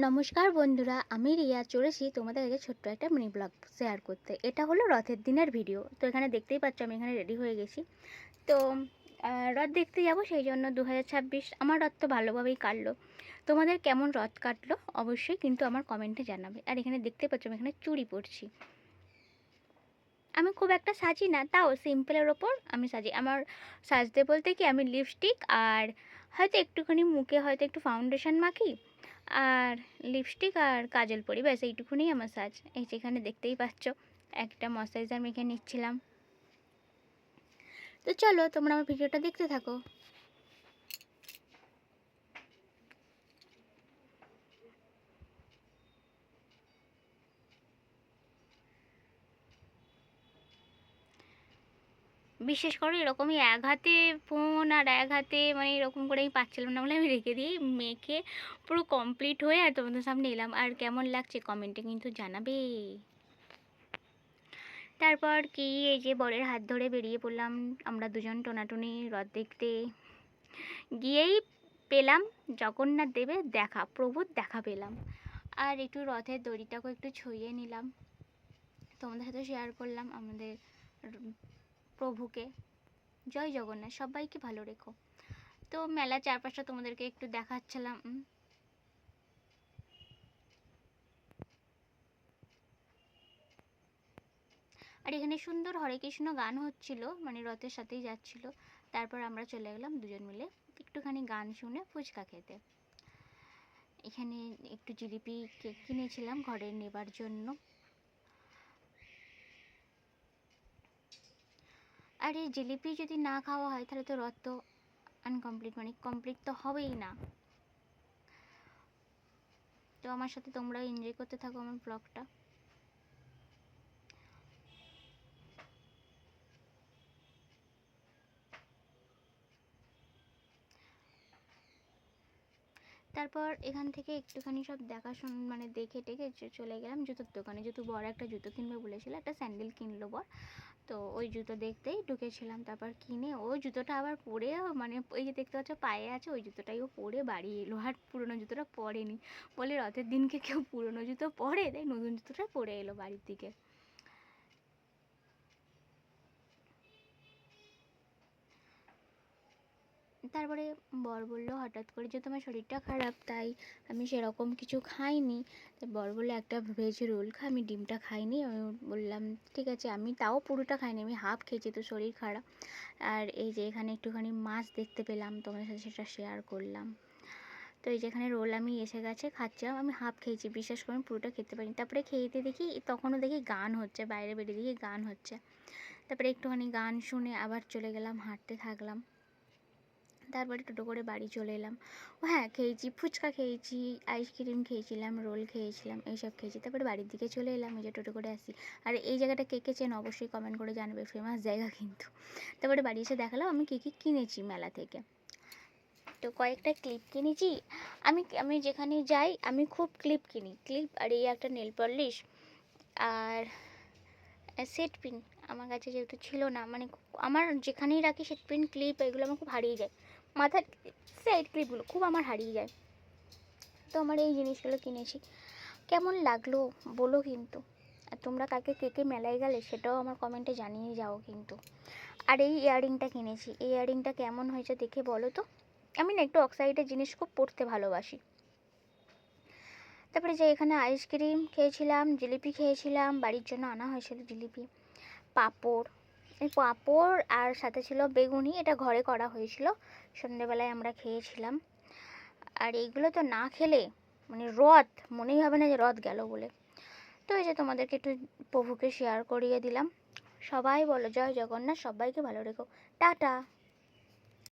নমস্কার বন্ধুরা, আমি রিয়া চলেছি তোমাদের কাছে ছোট্ট একটা মিনি ব্লগ শেয়ার করতে। এটা হলো রথের দিনের ভিডিও। তো এখানে দেখতেই পাচ্ছ আমি এখানে রেডি হয়ে গেছি। তো রথ দেখতে যাব, সেই জন্য 2026 আমার রথ তো ভালোভাবেই কাটলো। তোমাদের কেমন রথ কাটলো অবশ্যই কিন্তু আমার কমেন্টে জানাবে। আর এখানে দেখতে পাচ্ছ আমি এখানে চুড়ি পরছি। আমি খুব একটা সাজি না, তাও সিম্পলের ওপর আমি সাজি। আমার সাজতে বলতে কি, আমি লিপস্টিক আর হয়তো একটুখানি মুখে হয়তো একটু ফাউন্ডেশন মাখি আর লিপস্টিক আর কাজল পরি, ব্যাস এইটুকুনি আমার সাজ। এই যেখানে দেখতেই পাচ্ছ একটা ময়শ্চারাইজার মেখে নিচ্ছিলাম। তো চলো তোমরা আমার ভিডিওটা দেখতে থাকো। বিশেষ করে এরকমই এক হাতে ফোন আর এক হাতে মানে এরকম করে আমি পাচ্ছিলাম না বলে আমি রেখে দিয়ে মেখে পুরো কমপ্লিট হয়ে আর তোমাদের সামনে এলাম। আর কেমন লাগছে কমেন্টে কিন্তু জানাবে। তারপর কি, এই যে বরের হাত ধরে বেরিয়ে পড়লাম আমরা দুজন টোনাটুনি রথ দেখতে। গিয়েই পেলাম জগন্নাথ দেবের দেখা, প্রভুর দেখা পেলাম। আর একটু রথের দড়িটাকেও একটু ছুঁয়ে নিলাম, তোমাদের সাথে শেয়ার করলাম আমাদের প্রভুকে। জয় জগন্নাথ, সবাইকে ভালো রেখো। তো মেলার চারপাশটা তোমাদেরকে একটু দেখাচ্ছিলাম। আর এখানে সুন্দর হরে কৃষ্ণ গান হচ্ছিল, মানে রথের সাথেই যাচ্ছিল। তারপর আমরা চলে গেলাম দুজন মিলে একটুখানি গান শুনে ফুচকা খেতে। এখানে একটু জিলিপি কেক কিনেছিলাম ঘরে নেবার জন্য। আর এই জিলিপি যদি না খাওয়া হয় তাহলে তো রথ তো আনকমপ্লিট, মানে কমপ্লিট তো হবেই না। তো আমার সাথে তোমরা এনজয় করতে থাকো আমার ব্লগটা। তারপর এখান থেকে একটুখানি সব দেখাশোনা মানে দেখে টেকে চলে গেলাম জুতোর দোকানে। জুতো বড় একটা জুতো কিনবে বলেছিল, একটা স্যান্ডেল কিনলো বর। তো ওই জুতো দেখতেই ঢুকেছিলাম। তারপর কিনে ওই জুতোটা আবার পরে, মানে ওই যে দেখতে পাচ্ছ পায়ে আছে, ওই জুতোটাই ও পরে বাড়ি এলো। আর পুরোনো জুতোটা পরেনি, বলে রথের দিনকে কেউ পুরোনো জুতো পরে, তাই নতুন জুতোটা পরে এলো বাড়ির দিকে। তারপরে বর বললো হঠাৎ করে যে তোমার শরীরটা খারাপ, তাই আমি সেরকম কিছু খাইনি। তাই বর বললো একটা ভেজ রোল খা, আমি ডিমটা খাইনি। আমি বললাম ঠিক আছে, আমি তাও পুরোটা খাইনি, আমি হাফ খেয়েছি, তো শরীর খারাপ। আর এই যে এখানে একটুখানি মাছ দেখতে পেলাম, তোমাদের সাথে সেটা শেয়ার করলাম। তো এই যেখানে রোল আমি এসে গেছে, খাচ্ছিলাম, আমি হাফ খেয়েছি, বিশ্বাস করুন পুরোটা খেতে পারিনি। তারপরে খেয়েতে দেখি, তখনও দেখি গান হচ্ছে, বাইরে বেরিয়ে দেখি গান হচ্ছে। তারপরে একটুখানি গান শুনে আবার চলে গেলাম, হাঁটতে থাকলাম। তারপরে টোটো করে বাড়ি চলে এলাম। ও হ্যাঁ, খেয়েছি ফুচকা, খেয়েছি আইসক্রিম, খেয়েছিলাম রোল, খেয়েছিলাম এইসব খেয়েছি। তারপরে বাড়ির দিকে চলে এলাম, এই যে টোটো করে আসি। আর এই জায়গাটা কে কে চেন অবশ্যই কমেন্ট করে জানবে, ফেমাস জায়গা কিন্তু। তারপরে বাড়ি এসে দেখালাম আমি কী কী কিনেছি মেলা থেকে। তো কয়েকটা ক্লিপ কিনেছি। আমি আমি যেখানে যাই আমি খুব ক্লিপ কিনি, ক্লিপ আর এই একটা নেল পলিশ আর সেট পিন। আমার কাছে যেহেতু ছিল না, মানে আমার যেখানেই রাখি সেট পিন ক্লিপ এগুলো আমার খুব হারিয়ে যায়, মাথার সাইড ক্লিপগুলো খুব আমার হারিয়ে যায়। তো আমার এই জিনিসগুলো কিনেছি। কেমন লাগলো বলো কিন্তু। আর তোমরা কাকে কে কে মেলায় গেলে সেটাও আমার কমেন্টে জানিয়ে যাও কিন্তু। আর এই ইয়াররিংটা কিনেছি, এই ইয়াররিংটা কেমন হয়েছে দেখে বলো তো। আমি না একটু অক্সাইডের জিনিস খুব পরতে ভালোবাসি। তারপরে যে এখানে আইসক্রিম খেয়েছিলাম, জিলিপি খেয়েছিলাম, বাড়ির জন্য আনা হয়েছিল জিলিপি, পাঁপড়। এই পাঁপড় আর সাথে ছিল বেগুনি, এটা ঘরে করা হয়েছিল, সন্ধ্যেবেলায় আমরা খেয়েছিলাম। আর এইগুলো তো না খেলে মানে রথ মনেই হবে না যে রথ গেল বলে। তো এই যে তোমাদেরকে একটু প্রভুকে শেয়ার করিয়ে দিলাম। সবাই বলো জয় জগন্নাথ, সবাইকে ভালো রেখো, টাটা।